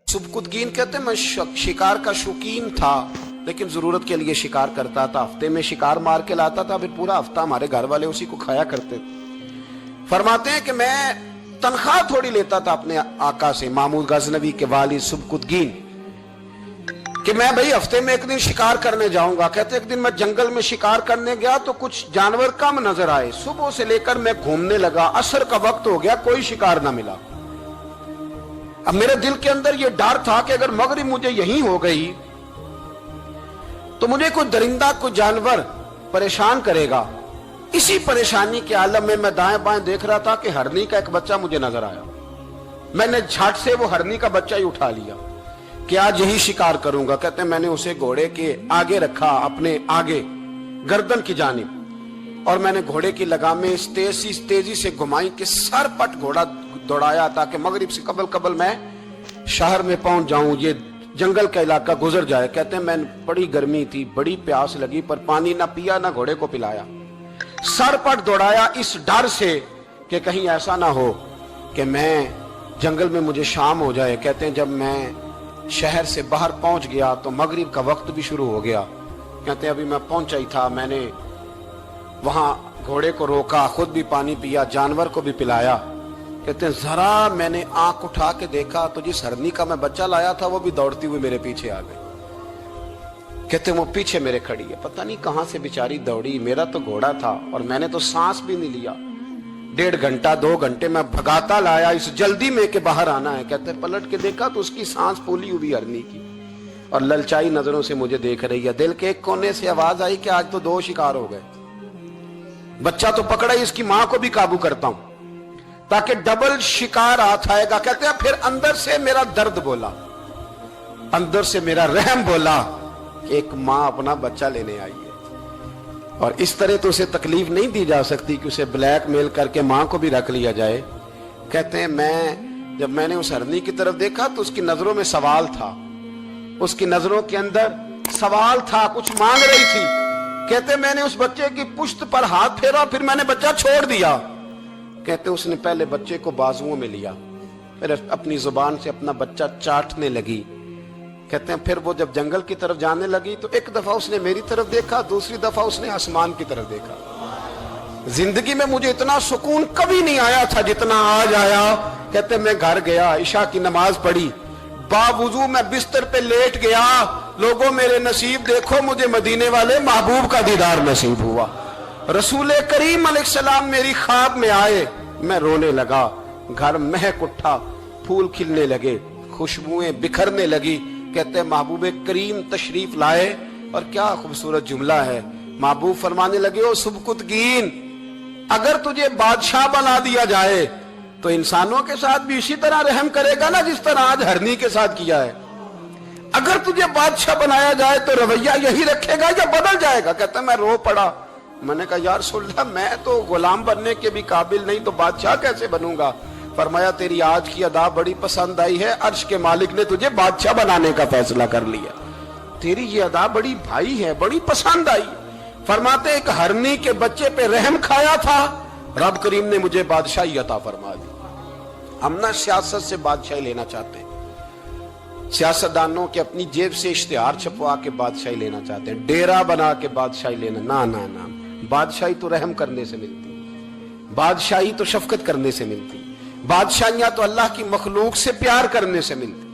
सुबकुतगीन कहते हैं मैं शिकार का शौकीन था, लेकिन जरूरत के लिए शिकार करता था। हफ्ते में शिकार मार के लाता था, फिर पूरा हफ्ता हमारे घर वाले उसी को खाया करते थे। फरमाते हैं कि मैं तनख्वाह थोड़ी लेता था अपने आका से, महमूद गजनवी के वालिद सुबकुतगीन, कि मैं भाई हफ्ते में एक दिन शिकार करने जाऊंगा। कहते एक दिन मैं जंगल में शिकार करने गया तो कुछ जानवर कम नजर आए। सुबह से लेकर मैं घूमने लगा, असर का वक्त हो गया, कोई शिकार ना मिला। अब मेरे दिल के अंदर यह डर था कि अगर मगरिब मुझे यहीं हो गई तो मुझे कोई दरिंदा, कोई जानवर परेशान करेगा। इसी परेशानी के आलम में मैं दाएं बाएं देख रहा था कि हरनी का एक बच्चा मुझे नजर आया। मैंने झट से वो हरनी का बच्चा ही उठा लिया कि आज यही शिकार करूंगा। कहते हैं मैंने उसे घोड़े के आगे रखा, अपने आगे गर्दन की जानिब, और मैंने घोड़े की लगामें इस तेजी से घुमाई कि सर पट घोड़ा दौड़ाया ताकि मगरिब से कबल मैं शहर में पहुंच जाऊं, ये जंगल का इलाका गुजर जाए। कहते हैं मैं, बड़ी गर्मी थी, बड़ी प्यास लगी, पर पानी ना पिया ना घोड़े को पिलाया। सर पट दौड़ाया इस डर से कि कहीं ऐसा ना हो कि मैं जंगल में मुझे शाम हो जाए। कहते हैं जब मैं शहर से बाहर पहुंच गया तो मगरिब का वक्त भी शुरू हो गया। कहते हैं अभी मैं पहुंचा ही था, मैंने वहां घोड़े को रोका, खुद भी पानी पिया, जानवर को भी पिलाया। कहते हैं जरा मैंने आंख उठा के देखा तो जिस हरनी का मैं बच्चा लाया था वो भी दौड़ती हुई मेरे पीछे आ गई। कहते हैं वो पीछे मेरे खड़ी है, पता नहीं कहां से बेचारी दौड़ी। मेरा तो घोड़ा था और मैंने तो सांस भी नहीं लिया। 1.5 घंटा 2 घंटे मैं भगाता लाया इस जल्दी में कि बाहर आना है। कहते हैं पलट के देखा तो उसकी सांस फूली हुई हरनी की और ललचाई नजरों से मुझे देख रही है। दिल के एक कोने से आवाज आई कि आज तो 2 शिकार हो गए। बच्चा तो पकड़ा ही, इसकी मां को भी काबू करता हूं ताकि डबल शिकार हाथ आएगा। कहते हैं फिर अंदर से मेरा दर्द बोला, अंदर से मेरा रहम बोला कि एक मां अपना बच्चा लेने आई है और इस तरह तो उसे तकलीफ नहीं दी जा सकती कि उसे ब्लैकमेल करके मां को भी रख लिया जाए। कहते हैं जब मैंने उस हरनी की तरफ देखा तो उसकी नजरों में सवाल था, उसकी नजरों के अंदर सवाल था, कुछ मांग रही थी। कहते मैंने उस बच्चे की पुश्त पर हाथ फेरा, फिर मैंने बच्चा छोड़ दिया। कहते उसने पहले बच्चे को बाजुओं में लिया, फिर अपनी जुबान से अपना बच्चा चाटने लगी। कहते हैं फिर वो जब जंगल की तरफ जाने लगी तो एक दफा उसने मेरी तरफ देखा, दूसरी दफा उसने आसमान की तरफ देखा। जिंदगी में मुझे इतना सुकून कभी नहीं आया था जितना आज आया। कहते मैं घर गया, इशा की नमाज पढ़ी, बावुजू मैं बिस्तर पे लेट गया। लोगों मेरे नसीब देखो, मुझे मदीने वाले महबूब का दीदार नसीब हुआ। रसूल करीम अलैहिस्सलाम मेरी ख्वाब में आए, मैं रोने लगा। घर महक उठा, फूल खिलने लगे, खुशबुएं बिखरने लगी। कहते महबूब करीम तशरीफ लाए और क्या खूबसूरत जुमला है। महबूब फरमाने लगे ओ सुबकुतगीन, अगर तुझे बादशाह बना दिया जाए तो इंसानों के साथ भी इसी तरह रहम करेगा ना जिस तरह आज हरनी के साथ किया है। अगर तुझे बादशाह बनाया जाए तो रवैया यही रखेगा या बदल जाएगा। कहता मैं रो पड़ा। मैंने कहा यार रसूलल्लाह, मैं तो गुलाम बनने के भी काबिल नहीं, तो बादशाह कैसे बनूंगा। फरमाया तेरी आज की अदा बड़ी पसंद आई है, अर्श के मालिक ने तुझे बादशाह बनाने का फैसला कर लिया। तेरी ये अदा बड़ी भाई है, बड़ी पसंद आई। फरमाते एक हरनी के बच्चे पे रहम खाया था, रब करीम ने मुझे बादशाही अता फरमा दी। हम ना सियासत से बादशाही लेना चाहते हैं, सियासतदानों के अपनी जेब से इश्तिहार छपवा के बादशाही लेना चाहते हैं, डेरा बना के बादशाही लेना। ना ना ना, बादशाही तो रहम करने से मिलती, बादशाही तो शफकत करने से मिलती, बादशाहियां तो अल्लाह की मखलूक से प्यार करने से मिलती।